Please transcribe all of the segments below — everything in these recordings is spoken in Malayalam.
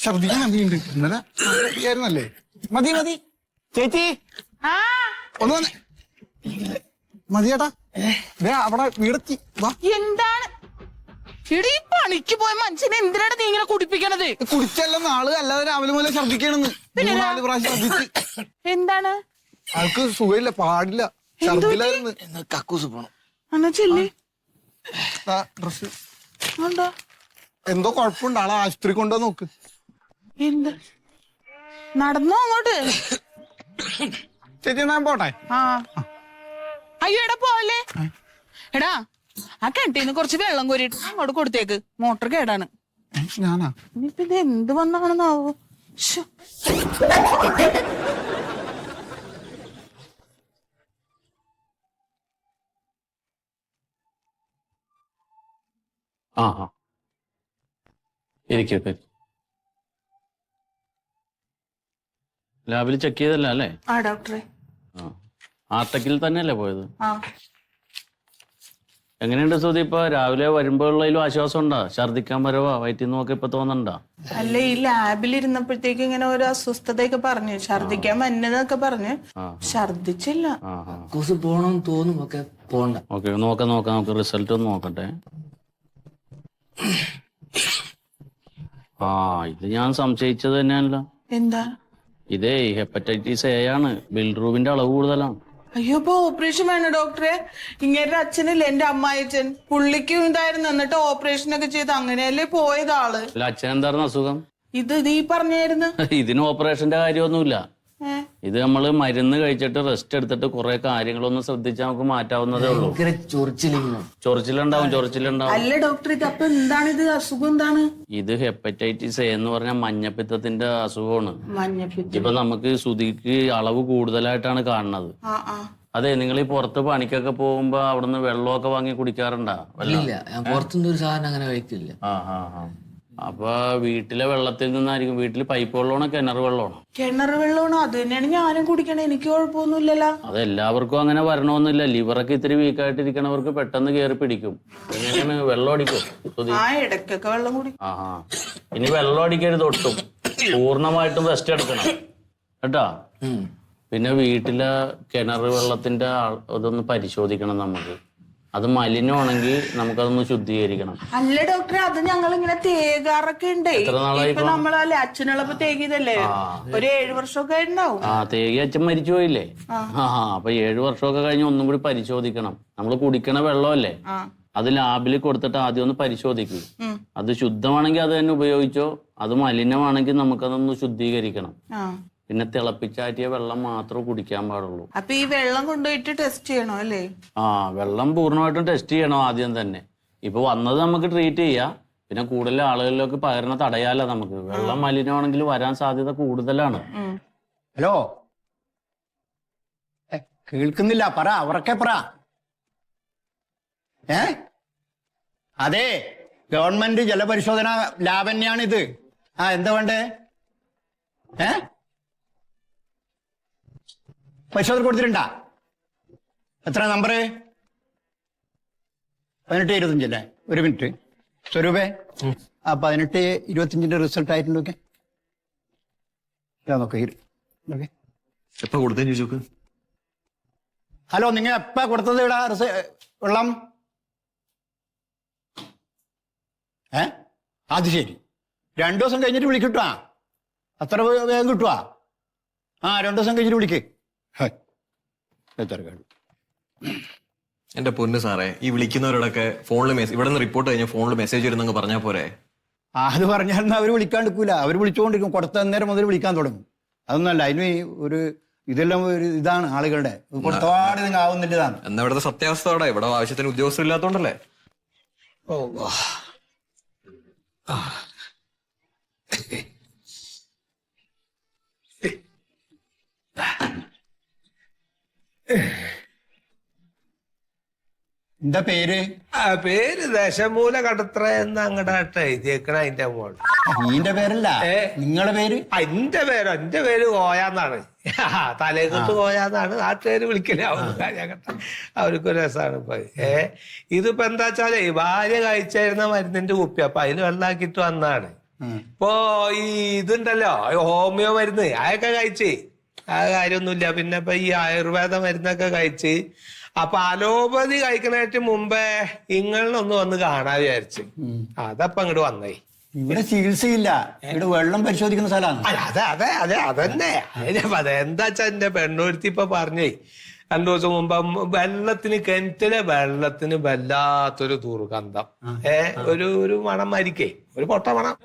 ഛർദിക്കാൻ മതിയുണ്ട്. ഇന്നലെ ആയിരുന്നല്ലേ? മതി മതി ചേച്ചി ഒന്ന് വന്നേ. മതി ചേട്ടാ. അവിടെ വീടെത്തി. എന്താണ് ഈ പണിക്ക് പോയ മനുഷ്യനെ എന്തിനാണ് നീ ഇങ്ങനെ കുടിപ്പിക്കണത്? കുടിച്ചല്ല നാള് അല്ലാതെ രാവിലെ മുതലേ ഛർദിക്കണെന്ന് 4 പ്രാവശ്യം ഛർദിച്ച്. എന്താണ് ആൾക്ക് സുഖമില്ല, പാടില്ല, ഛർദിലായിരുന്നു. കക്കൂസ് പോണം. ഡ്രസ് എന്തോ കുഴപ്പമുണ്ട്. ആളെ ആശുപത്രി കൊണ്ടോ നോക്ക്. എന്ത് നടന്നോ അങ്ങോട്ട്? ചേച്ചി ഞാൻ പോട്ടെ. അയ്യോ എടാ പോലെ എടാ, ആ കിണറ്റീന്ന് കുറച്ച് വെള്ളം കോരിട്ട് അങ്ങോട്ട് കൊടുത്തേക്ക്. മോട്ടർ കേടാണ്. ഞാനാ? ഇനിയിപ്പ ഇത് എന്ത് വന്നാണെന്നാവോ? ലാബിൽ ചെക്ക് ചെയ്തല്ല അല്ലേ? ആ ഡോക്ടറെ. ആർട്ടക്കിൽ തന്നെയല്ലേ പോയത്? എങ്ങനെയുണ്ട് സുധി? ഇപ്പൊ രാവിലെ വരുമ്പോഴുള്ളതിലും ആശ്വാസം ഉണ്ടാ? ഛർദിക്കാൻ വരവാ, വയറ്റിൽ നോക്കി ഇപ്പൊ തോന്നണ്ടാ? അല്ല, ഈ ലാബിൽ ഇരുന്നപ്പോഴത്തേക്ക് ഇങ്ങനെ ഒരു അസ്വസ്ഥതയൊക്കെ പറഞ്ഞു, ഛർദിക്കാൻ വന്നതൊക്കെ പറഞ്ഞു. ഛർദിച്ചില്ല. കക്കൂസ് പോണം തോന്നും, ഒക്കെ പോണ്ട. ഓക്കെ, നോക്കാം നമുക്ക് റിസൾട്ട് ഒന്ന് നോക്കട്ടെ. ഇത് ഞാൻ സംശയിച്ചത് തന്നെയല്ല. എന്താ? ഇതേ ഹെപ്പറ്റൈറ്റിസ് എ ആണ്. ബിൽറൂബിന്റെ അളവ് കൂടുതലാണ്. അയ്യോ, ഇപ്പൊ ഓപ്പറേഷൻ വേണം ഡോക്ടറെ. ഇങ്ങനെ അച്ഛനില്ല, എന്റെ അമ്മായിച്ചൻ, പുള്ളിക്കും ഇതായിരുന്നു. എന്നിട്ട് ഓപ്പറേഷൻ ഒക്കെ ചെയ്ത് അങ്ങനെയല്ലേ പോയത് ആള്. അച്ഛൻ എന്തായിരുന്നു അസുഖം? ഇത് നീ പറഞ്ഞായിരുന്നു. ഇതിന് ഓപ്പറേഷന്റെ കാര്യമൊന്നുമില്ല. ഇത് നമ്മള് മരുന്ന് കഴിച്ചിട്ട് റെസ്റ്റ് എടുത്തിട്ട് കുറെ കാര്യങ്ങളൊന്നും ശ്രദ്ധിച്ചാൽ നമുക്ക് മാറ്റാവുന്നതേ ഉള്ളൂ. ചൊറിച്ചിലുണ്ടാവും. അല്ല ഡോക്ടർ, ഇത് അപ്പൊ എന്താണ് ഇത് അസുഖം? എന്താണ് ഇത്? ഹെപ്പറ്റൈറ്റിസ് എ എന്ന് പറഞ്ഞാൽ മഞ്ഞപ്പിത്തത്തിന്റെ അസുഖമാണ്. മഞ്ഞപ്പിത്തം. ഇപ്പൊ നമുക്ക് സുധിക്ക് അളവ് കൂടുതലായിട്ടാണ് കാണുന്നത്. അതെ, നിങ്ങൾ ഈ പുറത്ത് പണിക്കൊക്കെ പോകുമ്പോ അവിടുന്ന് വെള്ളമൊക്കെ വാങ്ങി കുടിക്കാറുണ്ടാ? പുറത്തുനിന്ന് ഒരു സാധനം അങ്ങനെ കഴിക്കില്ല. അപ്പൊ വീട്ടിലെ വെള്ളത്തിൽ നിന്നായിരിക്കും. വീട്ടിൽ പൈപ്പ് വെള്ളമാണോ കിണർ വെള്ളമാണോ? കിണർ വെള്ളമാണോ? അത് തന്നെയാണ് ഞാനും കുടിക്കണേ. എനിക്ക് കുഴപ്പമൊന്നുമില്ലല്ലോ. അത് എല്ലാവർക്കും അങ്ങനെ വരണമെന്നില്ല. ലിവറൊക്കെ ഇത്തിരി വീക്കായിട്ടിരിക്കണവർക്ക് പെട്ടെന്ന് കയറി പിടിക്കും. എങ്ങനെയാണ് വെള്ളം അടിക്കും? ഇടയ്ക്കൊക്കെ വെള്ളം കുടിക്കും. ഇനി വെള്ളം അടിക്കരുത് ഒട്ടും. പൂർണ്ണമായിട്ടും റെസ്റ്റ് എടുക്കണം കേട്ടാ. പിന്നെ വീട്ടിലെ കിണർ വെള്ളത്തിന്റെ അതൊന്ന് പരിശോധിക്കണം നമുക്ക്. അത് മലിനമാണെങ്കിൽ നമുക്കതൊന്ന് ശുദ്ധീകരിക്കണം. അല്ല ഡോക്ടറെ, അത് ഞങ്ങൾ ഇങ്ങനെ തേകാറൊക്കെ ഉണ്ട്. ഇപ്പൊ നമ്മളല്ലേ അച്ഛനുള്ളപ്പോ തേകിയതല്ലേ? ഒരു 7 വർഷമൊക്കെ ഉണ്ടാവും. തേകി അച്ഛൻ മരിച്ചു പോയില്ലേ? അപ്പൊ 7 വർഷമൊക്കെ കഴിഞ്ഞ് ഒന്നും കൂടി പരിശോധിക്കണം. നമ്മൾ കുടിക്കണ വെള്ളമല്ലേ, അത് ലാബിൽ കൊടുത്തിട്ട് ആദ്യം ഒന്ന് പരിശോധിക്കും. അത് ശുദ്ധമാണെങ്കിൽ അത് തന്നെ ഉപയോഗിച്ചോ. അത് മലിനമാണെങ്കിൽ നമുക്കതൊന്ന് ശുദ്ധീകരിക്കണം. പിന്നെ തിളപ്പിച്ചാറ്റിയ വെള്ളം മാത്രമേ കുടിക്കാൻ പാടുള്ളൂ. അപ്പൊ ഈ വെള്ളം കൊണ്ടുപോയിട്ട് ടെസ്റ്റ് ചെയ്യണോ അല്ലേ? വെള്ളം പൂർണ്ണമായിട്ടും ടെസ്റ്റ് ചെയ്യണം ആദ്യം തന്നെ. ഇപ്പൊ വന്നത് നമുക്ക് ട്രീറ്റ് ചെയ്യാം. പിന്നെ കൂടുതൽ ആളുകളിലേക്ക് പകരണ തടയാലോ നമുക്ക്. വെള്ളം മലിനമാണെങ്കിൽ വരാൻ സാധ്യത കൂടുതലാണ്. ഹലോ, കേൾക്കുന്നില്ല, പറ, ഉറക്കെ പറ. അതെ, ഗവൺമെന്റ് ജലപരിശോധന ലാബ് തന്നെയാണിത്. എന്താ വേണ്ടേ? പരിശോധന കൊടുത്തിട്ടുണ്ടാ? എത്ര നമ്പർ? 18-25 അല്ലേ? ഒരു മിനിറ്റ് സ്വരൂപേ, 18-25 റിസൾട്ട് ആയിട്ടുണ്ടോക്കെ എപ്പ കൊടുത്തേ ചോദിച്ചോക്ക്. ഹലോ, നിങ്ങൾ എപ്പാ കൊടുത്തത് ഇവിടെ വെള്ളം? അത് ശരി, 2 ദിവസം കഴിഞ്ഞിട്ട് വിളിക്കിട്ടാ. അത്ര വേഗം കിട്ടുവാ? 2 ദിവസം കഴിഞ്ഞിട്ട് വിളിക്ക്. എന്റെ പൊന്ന് സാറേ, ഈ വിളിക്കുന്നവരോടൊക്കെ ഫോണിൽ ഇവിടെ നിന്ന് റിപ്പോർട്ട് കഴിഞ്ഞാൽ ഫോണിൽ മെസ്സേജ് വരുന്നങ്ങ് പറഞ്ഞാൽ പോരെ? അത് പറഞ്ഞാൽ അവർ വിളിക്കാണ്ടിരിക്കൂല. അവർ വിളിച്ചുകൊണ്ടിരിക്കും. കൊടുത്ത നേരം മുതൽ വിളിക്കാൻ തുടങ്ങും. അതൊന്നല്ല, അതിന് ഒരു ഇതെല്ലാം ഒരു ഇതാണ് ആളുകളുടെ കൊടുത്തപാട് നിങ്ങൾ ആവുന്നില്ലതാണ്. എന്നാ ഇവിടുത്തെ സത്യാവസ്ഥ അവിടെ ഇവിടെ ആവശ്യത്തിന് ഉദ്യോഗസ്ഥർ ഇല്ലാത്തോണ്ടല്ലേ? എന്താ പേര്? പേര് ദശമൂല കടത്ര എന്ന് അങ്ങോട്ട് എഴുതിയേക്കണ. അതിന്റെ മോൾ നിന്റെ പേരല്ല, നിങ്ങളുടെ പേര്? എന്റെ പേര് കോയാന്നാണ്. തലേക്കൊട്ട് കോയാന്നാണ് നാട്ടുകാര് വിളിക്കലേ. അവർക്കൊരു രസമാണ് ഇപ്പൊ. ഇതിപ്പോ എന്താ വെച്ചാലേ ഭാര്യ കഴിച്ചായിരുന്ന മരുന്നിന്റെ കുപ്പി, അപ്പൊ അതിൽ വെള്ളാക്കിട്ട് വന്നാണ്. ഇപ്പൊ ഈ ഇതുണ്ടല്ലോ ഹോമിയോ മരുന്ന് അതൊക്കെ കഴിച്ച് ആ കാര്യമൊന്നുമില്ല. പിന്നെ ഇപ്പൊ ഈ ആയുർവേദ മരുന്നൊക്കെ കഴിച്ച് അപ്പൊ അലോപ്പതി കഴിക്കണേറ്റ് മുമ്പേ ഇങ്ങളിലൊന്ന് വന്ന് കാണാൻ വിചാരിച്ച് അതപ്പൊ അങ്ങോട്ട് വന്നേ. ഇവിടെ ചികിത്സയില്ല, ഇവിടെ വെള്ളം പരിശോധിക്കുന്ന സ്ഥലമാണ്. അതന്നെ അതെന്താ വെച്ചാ എന്റെ പെണ്ണൂരുത്തി ഇപ്പൊ പറഞ്ഞേ 2 ദിവസം മുമ്പ് വെള്ളത്തിന് കിണറ്റിലെ വെള്ളത്തിന് വല്ലാത്തൊരു ദുർഗന്ധം ഒരു മണം മരിക്കേ ഒരു പൊട്ട മണം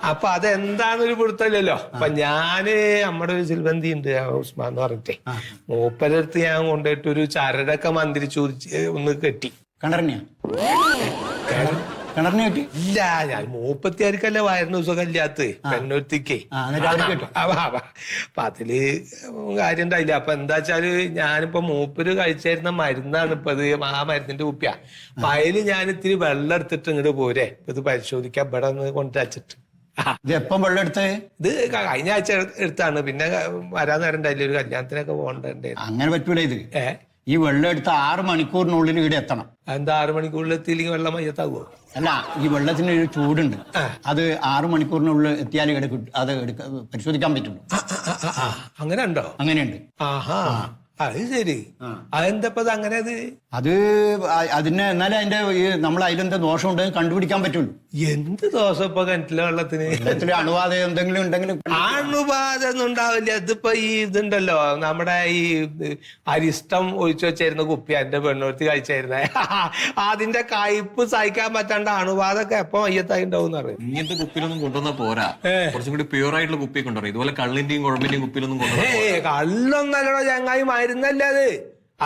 അപ്പൊ അതെന്താന്നൊരു പിടുത്തല്ലോ. അപ്പൊ ഞാന് നമ്മുടെ ഒരു സിൽബന്തി ഉണ്ട് ഉസ്മാൻ എന്ന് പറഞ്ഞിട്ടേ മൂപ്പരടുത്ത് ഞാൻ കൊണ്ടുപോയിട്ട് ഒരു ചരടൊക്കെ മന്ത്രിച്ചു ഒന്ന് കെട്ടി. കിണറിനെയാ കിണറിനെ കെട്ടി? ഇല്ല, ഞാൻ 34 വയറിന് ദിവസം ഇല്ലാത്ത പെണ്ണൊരുത്തിക്കേ. അപ്പൊ അതില് കാര്യം ഉണ്ടായില്ല. അപ്പൊ എന്താ വെച്ചാല് ഞാനിപ്പോ മൂപ്പര് കഴിച്ചായിരുന്ന മരുന്നാണ് ഇപ്പൊ ഇത്, ആ മരുന്നിന്റെ കുപ്പിയാ. അപ്പൊ അതില് ഞാൻ ഇത്തിരി വെള്ളം എടുത്തിട്ട് ഇങ്ങോട്ട് പോരെ ഇത് പരിശോധിക്കാൻ ഇവിടെ ഒന്ന് കൊണ്ടുവച്ചിട്ട്. ഇത് എപ്പം വെള്ളം എടുത്തേ? ഇത് കഴിഞ്ഞ ആഴ്ച എടുത്താണ്. പിന്നെ വരാൻ നേരം ഉണ്ടായില്ല, ഒരു കല്യാണത്തിനൊക്കെ പോകണ്ടേ. അങ്ങനെ പറ്റൂല. ഇത് ഈ വെള്ളം എടുത്ത് 6 മണിക്കൂറിനുള്ളിൽ ഇവിടെ എത്തണം. എന്താ 6 മണിക്കൂറിൽ എത്തിയില്ലെങ്കിൽ വെള്ളം മയ്യത്താകുമോ? അല്ല, ഈ വെള്ളത്തിന് ഒരു ചൂടുണ്ട്, അത് 6 മണിക്കൂറിനുള്ളിൽ എത്തിയാൽ അത് പരിശോധിക്കാൻ പറ്റുള്ളൂ. അങ്ങനെ ഉണ്ടോ? അങ്ങനെയുണ്ട്. ആഹാ, അത് ശരി. അതെന്തപ്പോ അങ്ങനെ? അത് അതിന് എന്നാലും അതിന്റെ നമ്മൾ അതിലെന്താ ദോഷം ഉണ്ടെങ്കിൽ കണ്ടുപിടിക്കാൻ പറ്റുള്ളൂ. എന്ത് ദോഷം ഇപ്പൊ കിണറ്റിലെ വെള്ളത്തിന്? വെള്ളത്തില് അണുബാധ എന്തെങ്കിലും ഉണ്ടെങ്കിൽ അണുബാധ ഒന്നും ഉണ്ടാവില്ല. ഇതിപ്പോ ഈ ഇതുണ്ടല്ലോ നമ്മുടെ ഈ അരിഷ്ടം ഒഴിച്ചു വെച്ചായിരുന്ന കുപ്പി എന്റെ പെണ്ണുർത്തി കഴിച്ചായിരുന്നേ, അതിന്റെ കയ്പ് സഹിക്കാൻ പറ്റാണ്ട് അണുബാധൊക്കെ എപ്പോ മയ്യത്തായി ഉണ്ടാവും അറിയാം. ഇങ്ങനത്തെ കുപ്പിയിലൊന്നും കൊണ്ടുവന്നാ പോരാ, കുറച്ചും കൂടി പ്യൂർ ആയിട്ടുള്ള കുപ്പി കൊണ്ടുവരും. ഇതുപോലെ കള്ളിന്റെയും കുഴമ്പിന്റെയും കുപ്പിയിലൊന്നും കൊണ്ടുവരാ. കള്ളൊന്നല്ലോ ചങ്ങായി, മരുന്നല്ലേ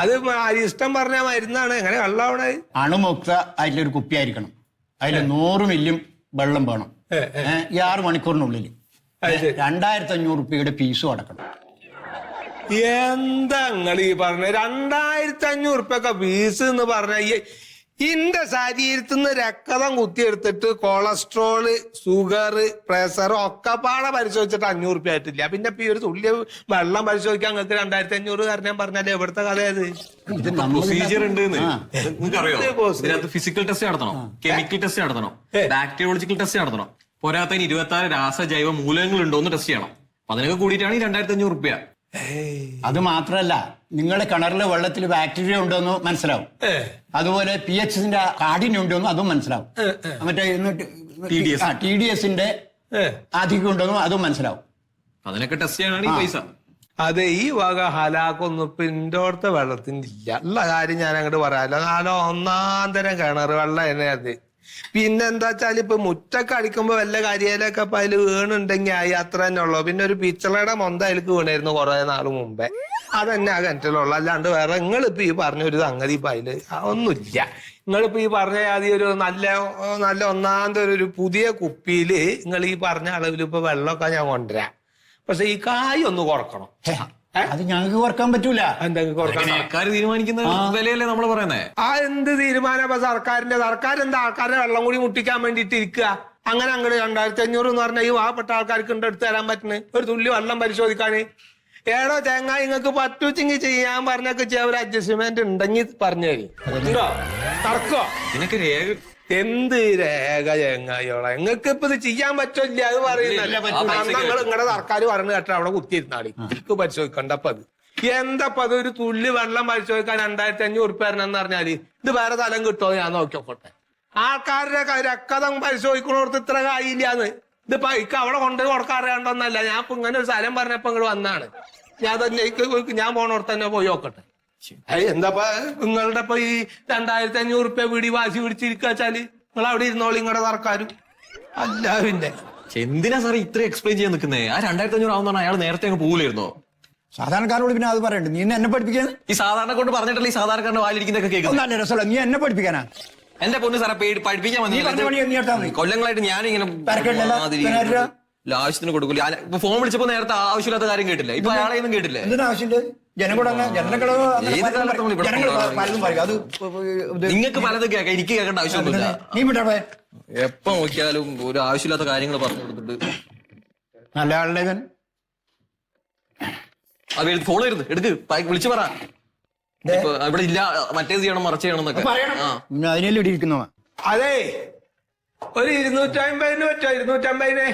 അത് അരിഷ്ടം പറഞ്ഞ മരുന്നാണ്. എങ്ങനെ കള്ളാവണേ? അണുമുക്ത ആയിട്ടുള്ള ഒരു കുപ്പി ആയിരിക്കണം. അതിൽ 100 മില്യം വെള്ളം വേണം. ഈ 6 മണിക്കൂറിനുള്ളിൽ 2500 രൂപയുടെ ഫീസും അടക്കണം. എന്താ നിങ്ങൾ ഈ പറഞ്ഞ 2500 രൂപയൊക്കെ ഫീസ് എന്ന് പറഞ്ഞ? ഇന്റെ ശരീരത്തിൽ നിന്ന് രക്തം കുത്തിയെടുത്തിട്ട് കൊളസ്ട്രോള്, ഷുഗർ, പ്രഷർ ഒക്കെ പാടെ പരിശോധിച്ചിട്ട് 500 രൂപ ആയിട്ടില്ല. പിന്നെ ഇപ്പൊ ഈ ഒരു തുള്ളിയ വെള്ളം പരിശോധിക്കാൻ നിങ്ങൾക്ക് 2500 കാരണം പറഞ്ഞാല് എവിടുത്തെ കഥയത്? പ്രൊസീജിയർ ഉണ്ട്. നിങ്ങൾക്കറിയോ ഇതിനകത്ത് ഫിസിക്കൽ ടെസ്റ്റ് നടത്തണം, കെമിക്കൽ ടെസ്റ്റ് നടത്തണം, ബാക്ടീരിയോളജിക്കൽ ടെസ്റ്റ് നടത്തണം. പോരാത്തതിന് 26 രാസജൈവ മൂലകങ്ങൾ ഉണ്ടോ എന്ന് ടെസ്റ്റ് ചെയ്യണം. അതിനൊക്കെ കൂടിയിട്ടാണ് ഈ 2500 രൂപ. അത് മാത്രല്ല, നിങ്ങളുടെ കിണറിലെ വെള്ളത്തിൽ ബാക്ടീരിയ ഉണ്ടോന്ന് മനസ്സിലാവും. അതുപോലെ pHന്റെ കാഠിന്യം ഉണ്ടോന്നും അതും മനസ്സിലാവും. മറ്റേ TDSന്റെ അധികം ഉണ്ടോന്നും അതും മനസ്സിലാവും. അതിനൊക്കെ ടെസ്റ്റ് ചെയ്യാനാണ് ഈ പൈസ. അതെ, ഈ വക ഹലാക്കൊന്നും ഇപ്പൊ ഇൻഡോർത്തെ വെള്ളത്തിന്റെ ഇല്ല. ഉള്ള കാര്യം ഞാൻ അങ്ങോട്ട് പറയാമല്ലോ. നാലോ 1-ാം തരം കിണർ വെള്ളം തന്നെ അത്. പിന്നെന്താ വെച്ചാൽ ഇപ്പൊ മുറ്റൊക്കെ അടിക്കുമ്പോ വല്ല കരിയിലൊക്കെ അപ്പൊ അതിൽ വീണുണ്ടെങ്കിൽ ആയി, അത്ര തന്നെ ഉള്ളു. പിന്നെ ഒരു പിച്ചളയുടെ മൊന്ത അതിലേക്ക് വീണായിരുന്നു കുറെ നാൾ മുമ്പേ, അതന്നെ ആ കിണറ്റിലുള്ള. അല്ലാണ്ട് വേറെ നിങ്ങളിപ്പോ ഈ പറഞ്ഞ ഒരു സംഗതി ഇപ്പൊ അതില് ഒന്നുമില്ല. നിങ്ങളിപ്പോ ഈ പറഞ്ഞ ആദ്യം ഒരു നല്ല 1-ാം തരം ഒരു പുതിയ കുപ്പിയില് നിങ്ങൾ ഈ പറഞ്ഞ അളവിൽ ഇപ്പൊ വെള്ളമൊക്കെ ഞാൻ കൊണ്ടുവരാം. പക്ഷെ ഈ കായ് ഒന്ന് കുറക്കണം. അത് ഞങ്ങൾക്ക് കുറക്കാൻ പറ്റൂല. സർക്കാർ തീരുമാനിക്കുന്ന വിലയല്ലേ നമ്മൾ പറയുന്നേ. ആ എന്ത് തീരുമാനം? സർക്കാർ എന്താ ആൾക്കാരുടെ വെള്ളം കൂടി മുട്ടിക്കാൻ വേണ്ടിട്ട് ഇരിക്കുക? അങ്ങനെ അങ്ങോട്ട് 2500 എന്ന് പറഞ്ഞാൽ ഈ പാവപ്പെട്ട ആൾക്കാർക്ക് എടുത്തു തരാൻ പറ്റുന്ന ഒരു തുള്ളി വെള്ളം പരിശോധിക്കാന്? ഏടോ ചെങ്ങായി, നിങ്ങൾക്ക് പറ്റൂച്ചെങ്കിൽ ചെയ്യാൻ പറഞ്ഞൊക്കെ ചെയ്യാൻ ഒരു അഡ്ജസ്റ്റ്മെന്റ് ഉണ്ടെങ്കിൽ പറഞ്ഞു തരും. ഉണ്ടോ? നടക്കോ? ഇതിനൊക്കെ രേഖ എന്ത് രേഖ ചെങ്ങായിയോളെ? നിങ്ങൾക്ക് ഇപ്പൊ ഇത് ചെയ്യാൻ പറ്റില്ല അത് പറയുന്നല്ലേ. നിങ്ങൾ നിങ്ങളുടെ സർക്കാർ പറഞ്ഞു കേട്ടോ അവിടെ കുത്തിയിരുന്നാളി എനിക്ക് പരിശോധിക്കണ്ടപ്പ അത് എന്തപ്പ അത്? ഒരു തുള്ളി വെള്ളം പരിശോധിക്കാൻ 2500 രൂപ തരണമെന്ന് പറഞ്ഞാല് ഇത് വേറെ സ്ഥലം കിട്ടുമോ? ഞാൻ നോക്കിയോട്ടെ. ആൾക്കാരുടെ രക്തം പരിശോധിക്കണോടത്ത് ഇത്ര കായില്ലാന്ന്. ഇതിപ്പോ ഇക്ക് അവിടെ കൊണ്ടുപോയി കൊടുക്കാൻ അറിയാണ്ടോന്നല്ല. ഞാൻ ഇപ്പൊ ഇങ്ങനെ ഒരു സ്ഥലം പറഞ്ഞപ്പോ ഇങ്ങോട്ട് വന്നാണ്. ഞാൻ തന്നെ ഞാൻ പോണോടത്ത് തന്നെ പോയി നോക്കട്ടെ. എന്താപ്പാ നിങ്ങളുടെ ഇപ്പൊ ഈ 2500 രൂപ വീടി വാശി പിടിച്ചിരിക്കുക വെച്ചാല് നിങ്ങൾ അവിടെ ഇരുന്നോളി നിങ്ങളുടെ സർക്കാരും. അല്ല പിന്നെ എന്തിനാ സാറേ ഇത്ര എക്സ്പ്ലെയിൻ ചെയ്യാൻ നിൽക്കുന്നേ? ആ 2500 ആവുന്ന അയാൾ നേരത്തെ അങ്ങ് പോകില്ലായിരുന്നോ? സാധാരണക്കാരോട് പിന്നെ അത് പറയണ്ട. നീ എന്നെ പഠിപ്പിക്കാൻ ഈ സാധാരണ കൊണ്ട് പറഞ്ഞിട്ടല്ലേ ഈ സാധാരണക്കാരന്റെ വായിലിരിക്കുന്നൊക്കെ കേൾക്കുന്നത്. നല്ല രസമല്ല. നീ എന്നെ പഠിപ്പിക്കാനാ? എന്റെ പൊന്ന് സാറെ പഠിപ്പിക്കാൻ കൊല്ലങ്ങളായിട്ട് ഞാനിങ്ങനെ ആവശ്യത്തിന് കൊടുക്കില്ല. ഇപ്പൊ ഫോൺ വിളിച്ചപ്പോ നേരത്തെ ആവശ്യമില്ലാത്ത കാര്യം കേട്ടില്ല. ഇപ്പൊ അയാളെ ഒന്നും കേട്ടില്ലേ? നിങ്ങൾക്ക് പലതും കേൾക്കാം, എനിക്ക് കേൾക്കേണ്ട ആവശ്യമൊന്നുമില്ല. എപ്പോ നോക്കിയാലും ഒരു ആവശ്യമില്ലാത്ത കാര്യങ്ങൾ പറഞ്ഞു കൊടുത്തിട്ട്. നല്ല ആളുടെ ഫോൺ വരുന്നു, എടുക്ക്, വിളിച്ചു പറ. ഇവിടെ ഇല്ല, മറ്റേത് ചെയ്യണം, മറച്ച് ചെയ്യണം എന്നൊക്കെ. അതിനെല്ലാം ഇരിക്കുന്നോ? അതെ, ഒരു 250 പറ്റോ? 250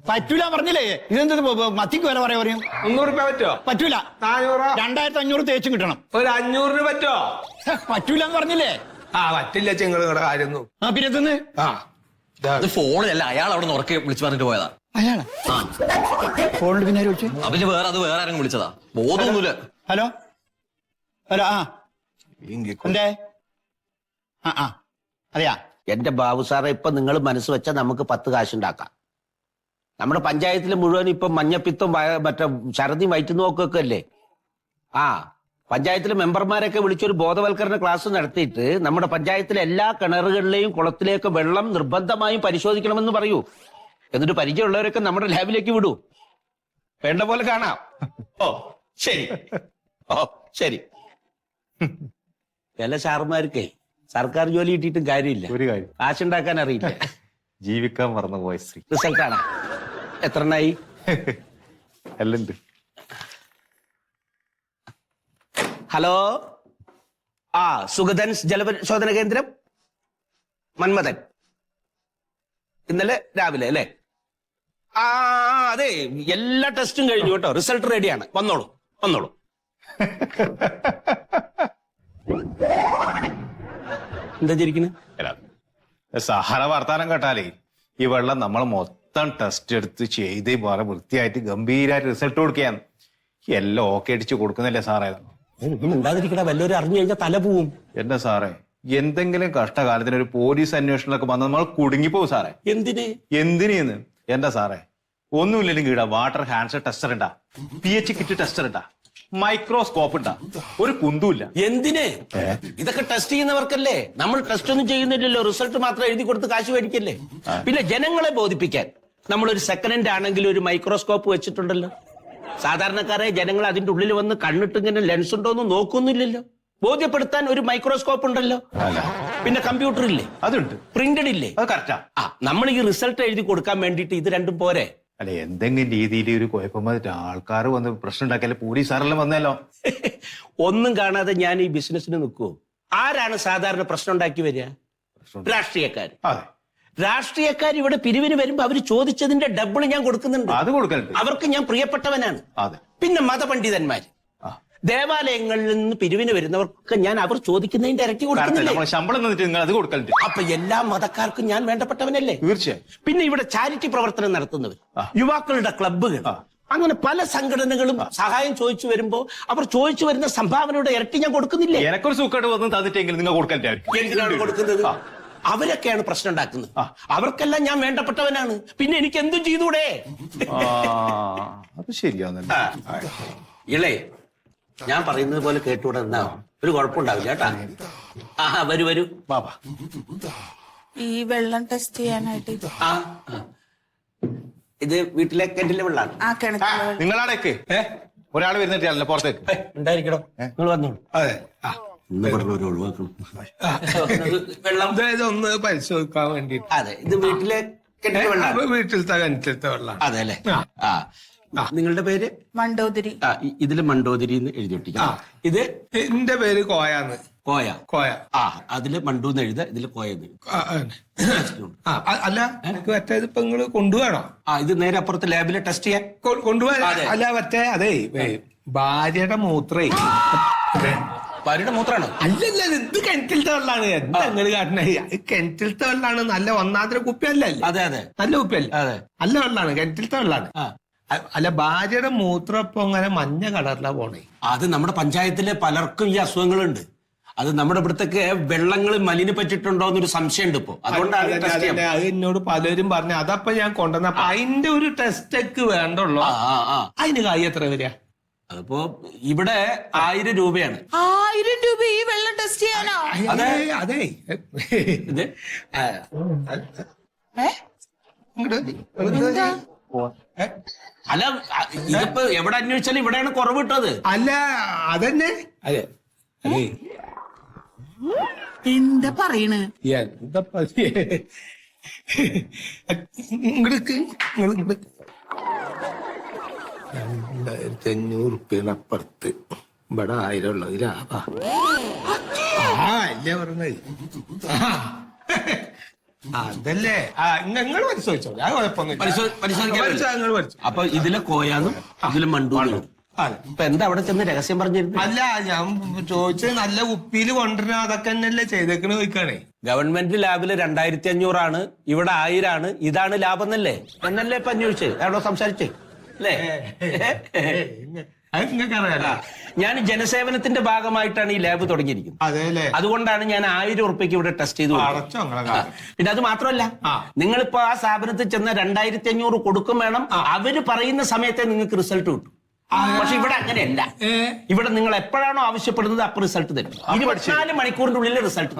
പറ്റൂല പറഞ്ഞില്ലേ? ഇതെന്ത് മത്തിക്ക് വില പറയും? 300 രൂപ പറ്റോ? പറ്റൂല. 400. 2500 തേച്ചും കിട്ടണം. ഒരു 500 പറ്റോ? പറ്റൂല എന്ന് പറഞ്ഞില്ലേ? പറ്റില്ല ചെങ്ങളുടെ കാര്യം. പിന്നെ തിന്ന്. അത് ഫോണിലല്ല, അയാൾ അവിടെ നിന്ന് ഉറക്കെ വിളിച്ചു പറഞ്ഞിട്ട് പോയതാ. അയാളാ ഫോണിൽ പിന്നെ വിളിച്ചു? അവന് അത് വേറെ ആരെങ്കിലും വിളിച്ചതാ, ബോധമൊന്നുമില്ല. Hello hello. എന്തേ? അതെയാ. എന്റെ ബാബു സാറെ, ഇപ്പൊ നിങ്ങൾ മനസ്സ് വെച്ചാൽ നമുക്ക് 10 കാശുണ്ടാക്കാം. നമ്മുടെ പഞ്ചായത്തിൽ മുഴുവൻ ഇപ്പൊ മഞ്ഞപ്പിത്തം മറ്റേ ഛർദിയും വയറ്റുന്നോക്കൊക്കെ അല്ലേ. പഞ്ചായത്തിലെ മെമ്പർമാരൊക്കെ വിളിച്ചൊരു ബോധവൽക്കരണ ക്ലാസ് നടത്തിയിട്ട് നമ്മുടെ പഞ്ചായത്തിലെ എല്ലാ കിണറുകളിലെയും കുളത്തിലേക്ക് വെള്ളം നിർബന്ധമായും പരിശോധിക്കണമെന്ന് പറയൂ. എന്നിട്ട് പരിചയമുള്ളവരൊക്കെ നമ്മുടെ ലാബിലേക്ക് വിടൂ. വേണ്ട പോലെ കാണാം. ശരി. ശരി. ചില സാറുമാർക്കേ സർക്കാർ ജോലി കിട്ടിയിട്ടും കാര്യമില്ല, ഒരു കാര്യം കാശുണ്ടാക്കാൻ അറിയില്ല. ജീവിക്കാൻ മറന്നുപോയ സ്ത്രീ. റിസൾട്ട് ആണ്. എത്ര എണ്ണായി? എല്ലാം. ഹലോ. സുഗതൻസ് ജലപരിശോധന കേന്ദ്രം, മന്മഥൻ. ഇന്നലെ രാവിലെ അല്ലേ? അതെ, എല്ലാ ടെസ്റ്റും കഴിഞ്ഞു കേട്ടോ. റിസൾട്ട് റെഡിയാണ്. വന്നോളൂ. എന്താ ചിരിക്കുന്നത്? സഹാര വർത്താനം കേട്ടാലേ ഈ വെള്ളം നമ്മൾ മൊത്തം ടെസ്റ്റ് എടുത്ത് ചെയ്ത് വളരെ വൃത്തിയായിട്ട് ഗംഭീരമായിട്ട് റിസൾട്ട് കൊടുക്കുകയാണ്. എല്ലാം ഓക്കെ അടിച്ച് കൊടുക്കുന്നില്ലേ സാറേ? ഉണ്ടാതിരിക്കണ വല്ലവരും അറിഞ്ഞു കഴിഞ്ഞാൽ തല പോവും. എന്റെ സാറേ, എന്തെങ്കിലും കഷ്ടകാലത്തിന് ഒരു പോലീസ് അന്വേഷണമൊക്കെ വന്ന് നമ്മൾ കുടുങ്ങിപ്പോവും സാറേ. എന്തിനേന്ന് എന്റെ സാറേ? ഒന്നുമില്ലെങ്കിൽ ഇവിടെ വാട്ടർ ഹാൻഡ്സ് ടെസ്റ്റർ ഉണ്ടാ, pH കിറ്റ് ടെസ്റ്റർ ഉണ്ടാ, മൈക്രോസ്കോപ്പ് ഉണ്ടാ, ഒരു കുന്തുമില്ല. എന്തിന്? ഇതൊക്കെ ടെസ്റ്റ് ചെയ്യുന്നവർക്കല്ലേ. നമ്മൾ ടെസ്റ്റ് ഒന്നും ചെയ്യുന്നില്ലല്ലോ, റിസൾട്ട് മാത്രം എഴുതി കൊടുത്ത് കാശ് മേടിക്കല്ലേ. പിന്നെ ജനങ്ങളെ ബോധിപ്പിക്കാൻ നമ്മളൊരു സെക്കൻഡ് ഹാൻഡ് ആണെങ്കിൽ ഒരു മൈക്രോസ്കോപ്പ് വെച്ചിട്ടുണ്ടല്ലോ. സാധാരണക്കാരെ ജനങ്ങൾ അതിന്റെ ഉള്ളിൽ വന്ന് കണ്ണിട്ട് ഇങ്ങനെ ലെൻസ് ഉണ്ടോന്ന് നോക്കൊന്നുമില്ലല്ലോ. ബോധ്യപ്പെടുത്താൻ ഒരു മൈക്രോസ്കോപ്പ് ഉണ്ടല്ലോ. പിന്നെ കമ്പ്യൂട്ടർ ഇല്ലേ? അതുണ്ട്. പ്രിന്റഡ് ഇല്ലേ? അത് കറക്റ്റാ. നമ്മൾ ഈ റിസൾട്ട് എഴുതി കൊടുക്കാൻ വേണ്ടിയിട്ട് ഇത് രണ്ടും പോരെ? അല്ലെ, എന്തെങ്കിലും രീതിയിൽ ഒരു കുഴപ്പം വന്നിട്ട് ആൾക്കാർ വന്ന് പ്രശ്നം ഉണ്ടാക്കിയാലേ പോലീസുകാരെല്ലാം വന്നല്ലോ. ഒന്നും കാണാതെ ഞാൻ ഈ ബിസിനസ്സിന് നിൽക്കുവോ? ആരാണ് സാധാരണ പ്രശ്നം ഉണ്ടാക്കി വരിക? രാഷ്ട്രീയക്കാർ. അതെ, രാഷ്ട്രീയക്കാർ ഇവിടെ പിരിവിന് വരുമ്പോ അവര് ചോദിച്ചതിന്റെ ഡബിൾ ഞാൻ കൊടുക്കുന്നുണ്ട്. അത് കൊടുക്കലുണ്ട്. അവർക്ക് ഞാൻ പ്രിയപ്പെട്ടവനാണ്. അതെ. പിന്നെ മതപണ്ഡിതന്മാര്, ദേവാലയങ്ങളിൽ നിന്ന് പിരിവിന് വരുന്നവർക്ക് ഞാൻ അവർ ചോദിക്കുന്നതിന്റെ ഇരട്ടി കൊടുക്കുന്നില്ല. ശമ്പളം തന്നിട്ട് നിങ്ങൾ അത് കൊടുക്കലുണ്ട്. അപ്പൊ എല്ലാ മതക്കാർക്കും ഞാൻ വേണ്ടപ്പെട്ടവനല്ലേ? തീർച്ചയായും. പിന്നെ ഇവിടെ ചാരിറ്റി പ്രവർത്തനം നടത്തുന്നവർ, യുവാക്കളുടെ ക്ലബ്ബുകൾ, അങ്ങനെ പല സംഘടനകളും സഹായം ചോദിച്ചു വരുമ്പോ അവർ ചോദിച്ചു വരുന്ന സംഭാവനയുടെ ഇരട്ടി ഞാൻ കൊടുക്കുന്നില്ലേ? എനക്കൊരു സുഖമായിട്ട് വന്ന് തന്നിട്ടെങ്കിൽ നിങ്ങൾ കൊടുക്കലായിരിക്കും. എന്തിനാണ് കൊടുക്കുന്നത്? അവരൊക്കെയാണ് പ്രശ്നം ഉണ്ടാക്കുന്നത്. അവർക്കെല്ലാം ഞാൻ വേണ്ടപ്പെട്ടവനാണ്. പിന്നെ എനിക്ക് എന്തും ചെയ്തൂടെ? അത് ശരിയാവുന്നില്ല. ഇളേ, ഞാൻ പറയുന്നത് പോലെ കേട്ടുകൂടെ എന്നാ ഒരു കുഴപ്പമുണ്ടാവില്ല കേട്ടാ. വരൂ വരൂ ബാബാ. ഈ വെള്ളം ടെസ്റ്റ് ചെയ്യാനായിട്ട് ഇത് വീട്ടിലെ കിണറ്റിലെ വെള്ളമാണ്. നിങ്ങളാടേക്ക് ഒരാൾ വരുന്നിട്ടല്ലേ പുറത്തേക്ക് ഉണ്ടായിരിക്കണോ? നിങ്ങൾ വന്നോളൂ. അതെ. വെള്ളം ഒന്ന് പരിശോധിക്കാൻ വേണ്ടിട്ട്. അതെ, ഇത് വീട്ടിലെ കിണറ്റിലെ വെള്ളം. വീട്ടിലത്തെ കിണറ്റിലത്തെ വെള്ളം. അതെ അല്ലേ? നിങ്ങളുടെ പേര്? മണ്ടോദരി. ഇതില് മണ്ടോദരി എന്ന് എഴുതിയിട്ടിരിക്കും. ഇത് എന്റെ പേര് കോയാന്ന്. കോയ. അതില് മണ്ടൂന്ന് എഴുത, ഇതില് കോയെന്ന്. അല്ല, എനിക്ക് മറ്റേ ഇപ്പൊ നിങ്ങള് കൊണ്ടുപോകണോ? ഇത് നേരെ അപ്പുറത്ത് ലാബിലെ ടെസ്റ്റ് ചെയ്യാൻ കൊണ്ടുപോകാൻ. അല്ല, മറ്റേ അതെ ഭാര്യയുടെ മൂത്രേ. ഭാര്യയുടെ മൂത്രാണോ? അല്ലല്ല, ഇത് കിണറ്റിലത്തെ വെള്ളാണ്. എന്താ നിങ്ങള് കാട്ടണേ? കിണറ്റിലത്തെ വെള്ളാണ്. നല്ല ഒന്നാന്തര കുപ്പിയല്ലേ? അതെ അതെ, നല്ല കുപ്പിയല്ലേ? അതെ, നല്ല വെള്ളാണ്, കിണറ്റിലത്തെ വെള്ളാണ്. അല്ല, ഭാര്യയുടെ മൂത്രം ഇപ്പൊ അങ്ങനെ മഞ്ഞ കളറിലാ പോണേ. അത് നമ്മുടെ പഞ്ചായത്തിലെ പലർക്കും ഈ അസുഖങ്ങളുണ്ട്. അത് നമ്മുടെ ഇവിടത്തൊക്കെ വെള്ളങ്ങൾ മലിനപ്പെട്ടിട്ടുണ്ടോ എന്നൊരു സംശയമുണ്ട് ഇപ്പൊ. അതുകൊണ്ടാണ് അത് എന്നോട് പലരും പറഞ്ഞു. അതപ്പൊ ഞാൻ കൊണ്ടുവന്ന അപ്പൊ അതിന്റെ ഒരു ടെസ്റ്റ് ഒക്കെ വേണ്ടുള്ളൂ. അതിന് കായ് എത്ര വരിക? അതിപ്പോ ഇവിടെ 1000 രൂപയാണ്. 1000 രൂപ ഈ വെള്ളം ടെസ്റ്റ് ചെയ്യാനോ? അതെ. ഇത് അല്ല, ഇതിപ്പോ എവിടെ അന്വേഷിച്ചാലും ഇവിടെയാണ് കുറവ് കിട്ടത്. അല്ല, അതന്നെ. അതെ അതെ. എന്താ പറയണ്? എന്താ 2500 റുപ്യാണ് അപ്പുറത്ത്. ഇവിടെ 1000 ഉള്ളത് ലാഭാ. അല്ലേ പറഞ്ഞത്? അതല്ലേ നിങ്ങൾ പരിശോധിച്ചോ അത് കുഴപ്പമൊന്നുമില്ല പരിശോധിക്കാൻ നിങ്ങൾ പഠിച്ചു അപ്പൊ ഇതിലെ കോയാന്നും ഇതിലെ മണ്ടൂന്നും അതെ ഇപ്പൊ എന്താ അവിടെ ചെന്ന് രഹസ്യം പറഞ്ഞിരുന്നു? അല്ല ഞാൻ ചോദിച്ചത് നല്ല കുപ്പിയിൽ കൊണ്ടുവരണ അതൊക്കെ തന്നെയല്ലേ ചെയ്തേക്കണ് ചോദിക്കാണേ. ഗവൺമെന്റ് ലാബില് 2500 ഇവിടെ 1000 ഇതാണ് ലാഭം എന്നല്ലേ ഇപ്പൊ അന്വേഷിച്ച് എവിടെ സംസാരിച്ചേ അല്ലേ? അത് നിങ്ങൾക്ക് അറിയാലോ. ഞാൻ ജനസേവനത്തിന്റെ ഭാഗമായിട്ടാണ് ഈ ലാബ് തുടങ്ങിയിരിക്കുന്നത്. അതെ അല്ലേ? അതുകൊണ്ടാണ് ഞാൻ 1000 ഉറുപ്പിക്ക് ഇവിടെ ടെസ്റ്റ് ചെയ്ത് കൊടുക്കുന്നത്. അടച്ചോ നിങ്ങളെ കാര്യം. പിന്നെ അത് മാത്രമല്ല, നിങ്ങളിപ്പോ ആ സ്ഥാപനത്തിൽ ചെന്ന 2500 കൊടുക്കും വേണം. അവര് പറയുന്ന സമയത്തെ നിങ്ങൾക്ക് റിസൾട്ട് കിട്ടും. പക്ഷെ ഇവിടെ അങ്ങനെയല്ല. ഇവിടെ നിങ്ങൾ എപ്പോഴാണോ ആവശ്യപ്പെടുന്നത് അപ്പൊ റിസൾട്ട് തരും. 24 മണിക്കൂറിന്റെ ഉള്ളിൽ റിസൾട്ട്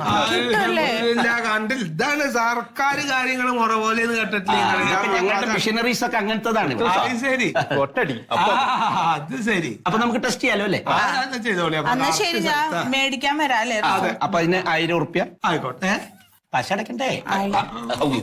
ഇല്ല, കണ്ടില്ല. ഇതാണ് സർക്കാർ കാര്യങ്ങൾ മുറ പോലെ ഞങ്ങളുടെ മിഷനറീസ് ഒക്കെ അങ്ങനത്തതാണ്. ശരി ഒറ്റടി അത് ശരി. അപ്പൊ നമുക്ക് ടെസ്റ്റ് ചെയ്യാലോ അല്ലേ? ചെയ്തോളി. എന്നാ ശരി, ഞാൻ മേടിക്കാൻ വരാല്ലേ? അപ്പൊ അതിന് 1000 ഉറുപ്യ ആയിക്കോട്ടെ. പശടക്കണ്ടേ?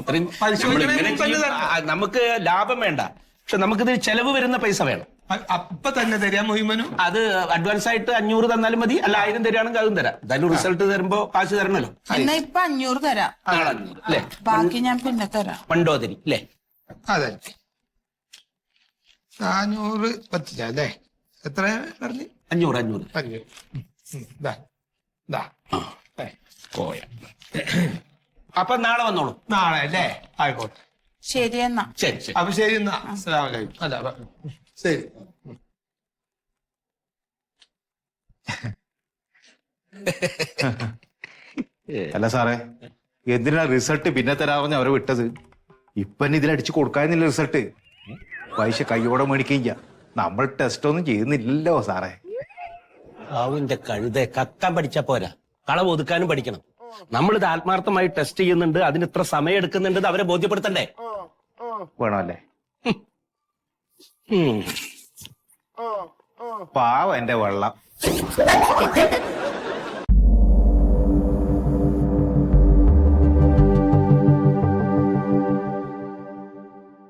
ഇത്രയും നമ്മളിങ്ങനെ ചെയ്യും. നമുക്ക് ലാഭം വേണ്ട, പക്ഷെ നമുക്കിത് ചെലവ് വരുന്ന പൈസ വേണം. അപ്പൊ തന്നെ തരാം മുഹിമനും. അത് അഡ്വാൻസ് ആയിട്ട് 500 തന്നാലും മതി, അല്ല 1000 തരാണെങ്കിൽ അതും തരാം. എന്തായാലും റിസൾട്ട് തരുമ്പോ കാശ് തരണല്ലോ. എന്നാ ഇപ്പൊ 500 തരാം, നാളെ 500 അല്ലേ? ബാക്കി ഞാൻ പിന്നെ തരാം. മണ്ടോദരി അല്ലേ? അതെ 400 പറ്റില്ല അല്ലേ? എത്ര പറഞ്ഞു? 500. കോയ. അപ്പൊ നാളെ വന്നോളൂ. നാളെ അല്ലേ? ആയിക്കോട്ടെ. ശരി എന്നാ. ശരി. അപ്പൊ ശരി എന്നാ. അസ്സലാമു അലൈക്കും. അല്ല ശരി. അല്ല സാറേ, എന്തിനാ റിസൾട്ട് പിന്നെ തരാമെന്ന് അവരെ വിട്ടത്? ഇപ്പൊ ഇതിലടിച്ച് കൊടുക്കാന്നില്ല റിസൾട്ട്. പൈസ കൈയോടെ മേടിക്കുകയും ചെയ്യാം. നമ്മൾ ടെസ്റ്റ് ഒന്നും ചെയ്യുന്നില്ലല്ലോ സാറേ. അവന്റെ കഴുതെ കക്കാൻ പഠിച്ചാ പോരാ, കളവ് ഒതുക്കാനും പഠിക്കണം. നമ്മളിത് ആത്മാർത്ഥമായി ടെസ്റ്റ് ചെയ്യുന്നുണ്ട്, അതിന് ഇത്ര സമയം എടുക്കുന്നുണ്ട്, അവരെ ബോധ്യപ്പെടുത്തണ്ടേ? വേണമല്ലേ? പാവം എന്റെ വെള്ളം.